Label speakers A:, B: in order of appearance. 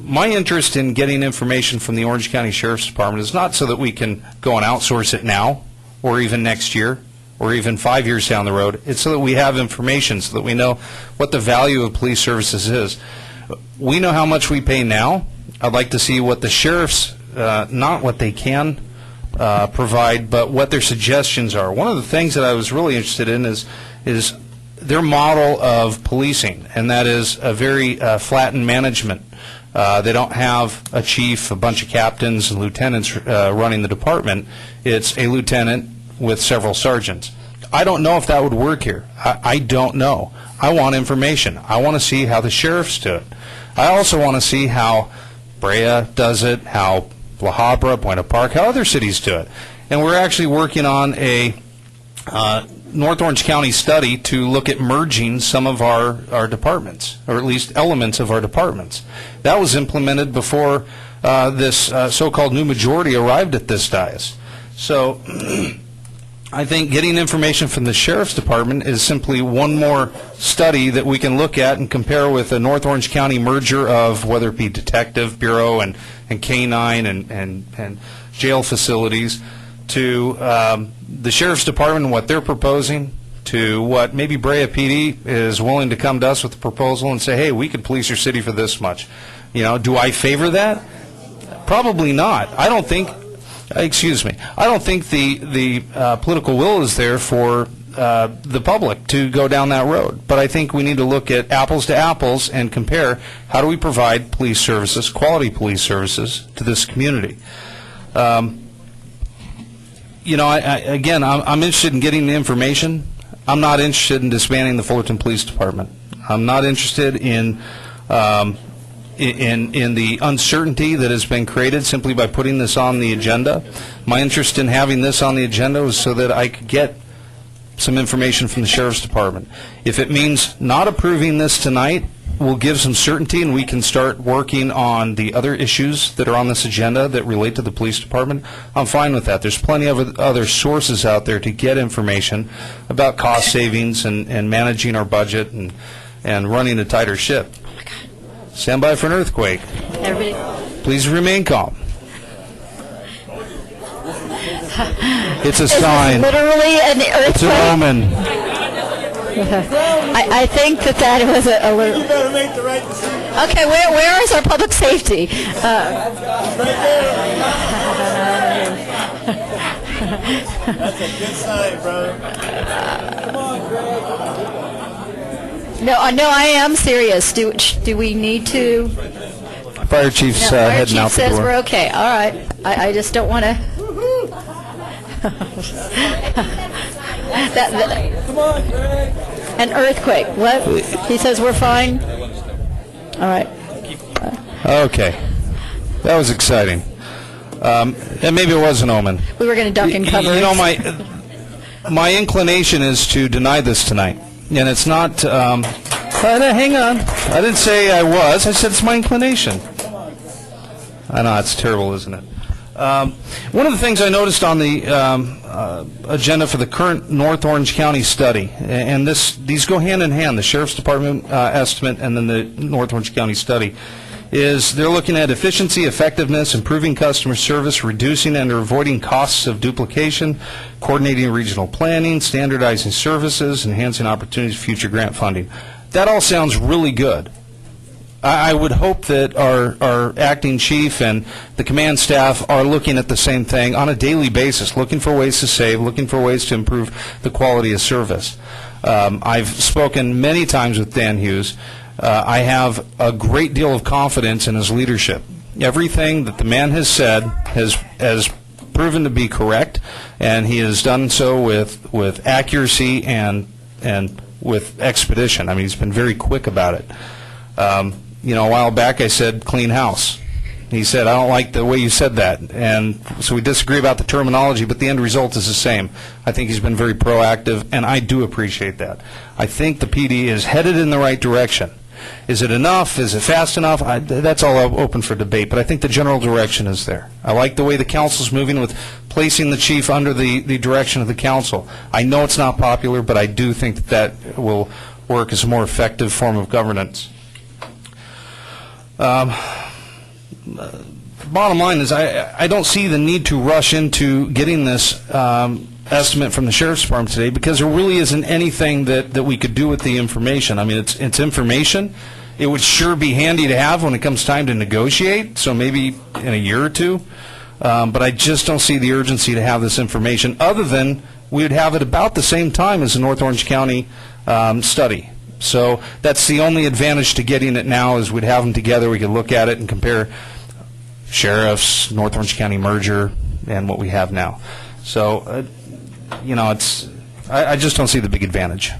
A: my interest in getting information from the Orange County Sheriff's Department is not so that we can go and outsource it now or even next year or even 5 years down the road. It's so that we have information, so that we know what the value of police services is. We know how much we pay now. I'd like to see what the sheriffs, not what they can provide, but what their suggestions are. One of the things that I was really interested in is their model of policing, and that is a very flattened management. They don't have a chief, a bunch of captains and lieutenants running the department. It's a lieutenant with several sergeants. I don't know if that would work here. I don't know. I want information. I want to see how the sheriffs do it. I also want to see how Brea does it, how La Habra, Buena Park, how other cities do it. And we're actually working on a North Orange County study to look at merging some of our departments, or at least elements of our departments. That was implemented before this so-called new majority arrived at this dais. So I think getting information from the Sheriff's Department is simply one more study that we can look at and compare with a North Orange County merger of whether it be Detective Bureau and K-9 and jail facilities to the Sheriff's Department and what they're proposing, to what maybe Brea PD is willing to come to us with a proposal and say, hey, we could police your city for this much. You know, do I favor that? Probably not. I don't think, excuse me, I don't think the political will is there for the public to go down that road. But I think we need to look at apples to apples and compare how do we provide police services, quality police services, to this community. You know, again, I'm interested in getting the information. I'm not interested in disbanding the Fullerton Police Department. I'm not interested in the uncertainty that has been created simply by putting this on the agenda. My interest in having this on the agenda was so that I could get some information from the Sheriff's Department. If it means not approving this tonight, we'll give some certainty and we can start working on the other issues that are on this agenda that relate to the police department. I'm fine with that. There's plenty of other sources out there to get information about cost savings and managing our budget and running a tighter ship. Stand by for an earthquake.
B: Everybody.
A: Please remain calm. It's a sign.
B: Literally an earthquake.
A: It's an omen.
B: I think that was a little.
C: You better make the right decision.
B: Okay, where is our public safety?
C: Right there. That's a good sign, brother. Come on, Greg.
B: No, I am serious. Do we need to?
A: Fire chief's
B: No, Fire
A: heading
B: chief
A: out the
B: says
A: door.
B: we're okay. All right. I just don't want to.
C: Come on, Greg.
B: An earthquake. What? He says we're fine. All right.
A: Okay. That was exciting. And maybe it was an omen.
B: We were going to duck and cover.
A: You know, my inclination is to deny this tonight. And it's not, hang on. I didn't say I was. I said it's my inclination. I know, it's terrible, isn't it? One of the things I noticed on the agenda for the current North Orange County study, and these go hand in hand, the Sheriff's Department estimate and then the North Orange County study, is they're looking at efficiency, effectiveness, improving customer service, reducing and avoiding costs of duplication, coordinating regional planning, standardizing services, enhancing opportunities for future grant funding. That all sounds really good. I would hope that our acting chief and the command staff are looking at the same thing on a daily basis, looking for ways to save, looking for ways to improve the quality of service. I've spoken many times with Dan Hughes. I have a great deal of confidence in his leadership. Everything that the man has said has proven to be correct, and he has done so with accuracy and with expedition. I mean, he's been very quick about it. You know, a while back I said clean house. He said, I don't like the way you said that. And so we disagree about the terminology, but the end result is the same. I think he's been very proactive, and I do appreciate that. I think the PD is headed in the right direction. Is it enough? Is it fast enough? That's all open for debate, but I think the general direction is there. I like the way the council's moving with placing the chief under the direction of the council. I know it's not popular, but I do think that will work as a more effective form of governance. bottom line is I don't see the need to rush into getting this estimate from the Sheriff's Department today, because there really isn't anything that we could do with the information. I mean, it's information. It would sure be handy to have when it comes time to negotiate, so maybe in a year or two. But I just don't see the urgency to have this information, other than we would have it about the same time as the North Orange County study. So that's the only advantage to getting it now, is we'd have them together. We could look at it and compare sheriffs, North Orange County merger, and what we have now. So, you know, I just don't see the big advantage.